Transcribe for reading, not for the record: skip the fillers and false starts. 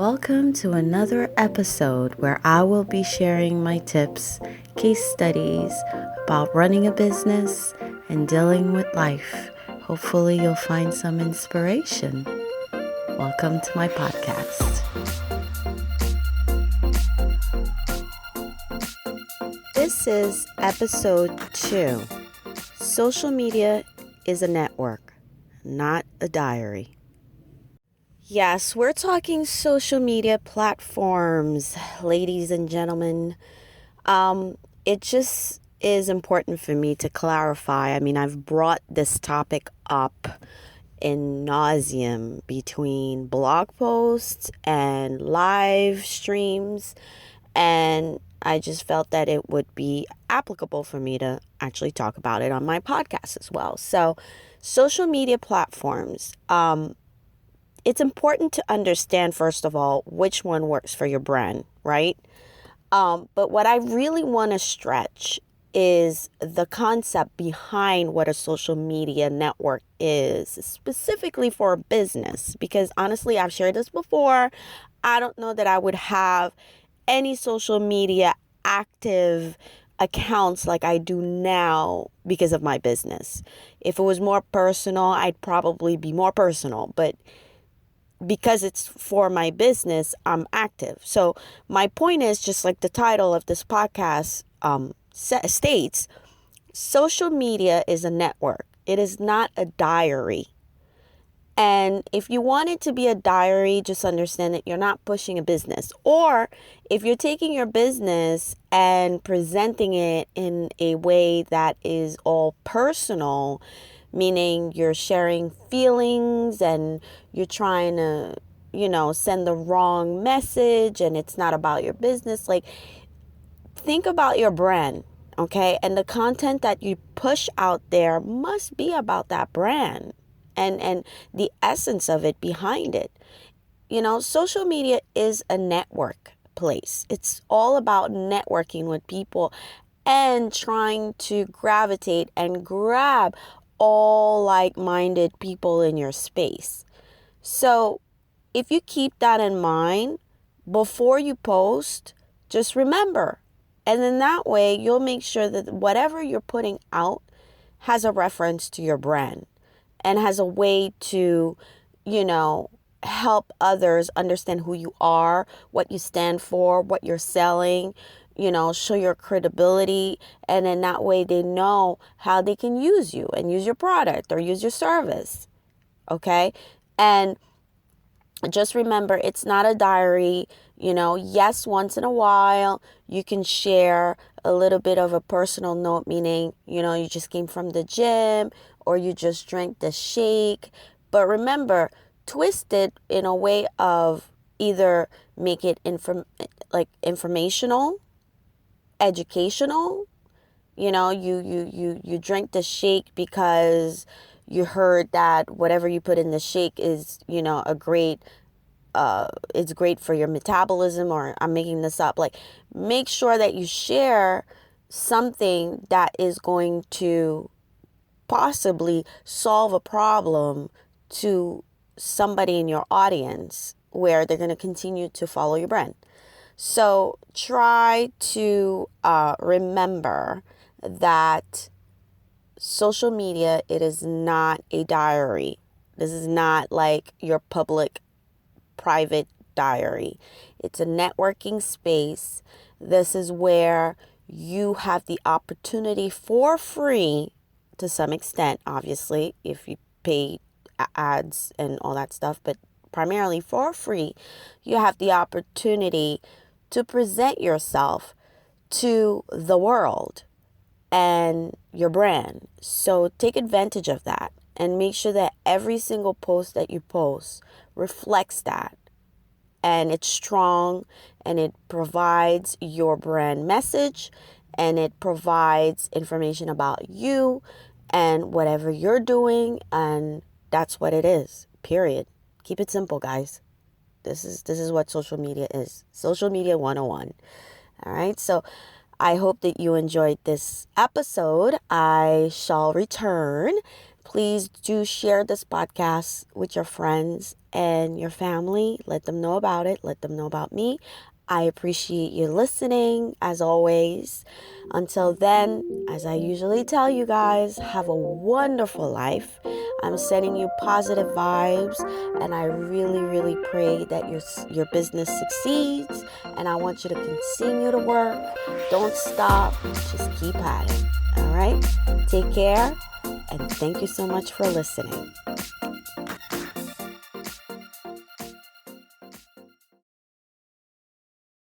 Welcome to another episode where I will be sharing my tips, case studies about running a business and dealing with life. Hopefully, you'll find some inspiration. Welcome to my podcast. This is episode 2. Social media is a network, not a diary. Yes, we're talking social media platforms, ladies and gentlemen. It just is important for me to clarify. I've brought this topic up in nauseam between blog posts and live streams, and I just felt that it would be applicable for me to actually talk about it on my podcast as well. So, social media platforms. It's important to understand, first of all, which one works for your brand, right? But what I really want to stretch is the concept behind what a social media network is, specifically for a business. Because honestly, I've shared this before. I don't know that I would have any social media active accounts like I do now because of my business. If it was more personal, I'd probably be more personal. But because it's for my business, I'm active. So my point is, just like the title of this podcast states, social media is a network. It is not a diary. And if you want it to be a diary, just understand that you're not pushing a business. Or if you're taking your business and presenting it in a way that is all personal, meaning you're sharing feelings and you're trying to, send the wrong message and it's not about your business. Like, think about your brand, okay? And the content that you push out there must be about that brand and the essence of it behind it. Social media is a network place. It's all about networking with people and trying to gravitate and grab all like-minded people in your space. So if you keep that in mind before you post, just remember. And then that way you'll make sure that whatever you're putting out has a reference to your brand and has a way to, help others understand who you are, what you stand for, what you're selling, show your credibility. And then that way they know how they can use you and use your product or use your service. Okay? And just remember, it's not a diary. Yes, once in a while you can share a little bit of a personal note, meaning, you just came from the gym or you just drank the shake. But remember, twist it in a way of either make it informational, educational. You drink the shake because you heard that whatever you put in the shake is, it's great for your metabolism, or I'm making this up. Like, make sure that you share something that is going to possibly solve a problem to somebody in your audience where they're going to continue to follow your brand. So try to remember that social media, it is not a diary. This is not like your public private diary. It's a networking space. This is where you have the opportunity for free, to some extent, obviously, if you pay ads and all that stuff, but primarily for free, you have the opportunity to present yourself to the world and your brand. So take advantage of that and make sure that every single post that you post reflects that, and it's strong, and it provides your brand message, and it provides information about you and whatever you're doing, and that's what it is, period. Keep it simple, guys. This is what social media is. Social media 101. All right, so I hope that you enjoyed this episode. I shall return. Please do share this podcast with your friends and your family. Let them know about it. Let them know about me. I appreciate you listening, as always. Until then, as I usually tell you guys, have a wonderful life. I'm sending you positive vibes, and I really, really pray that your business succeeds. And I want you to continue to work. Don't stop. Just keep at it. All right? Take care, and thank you so much for listening.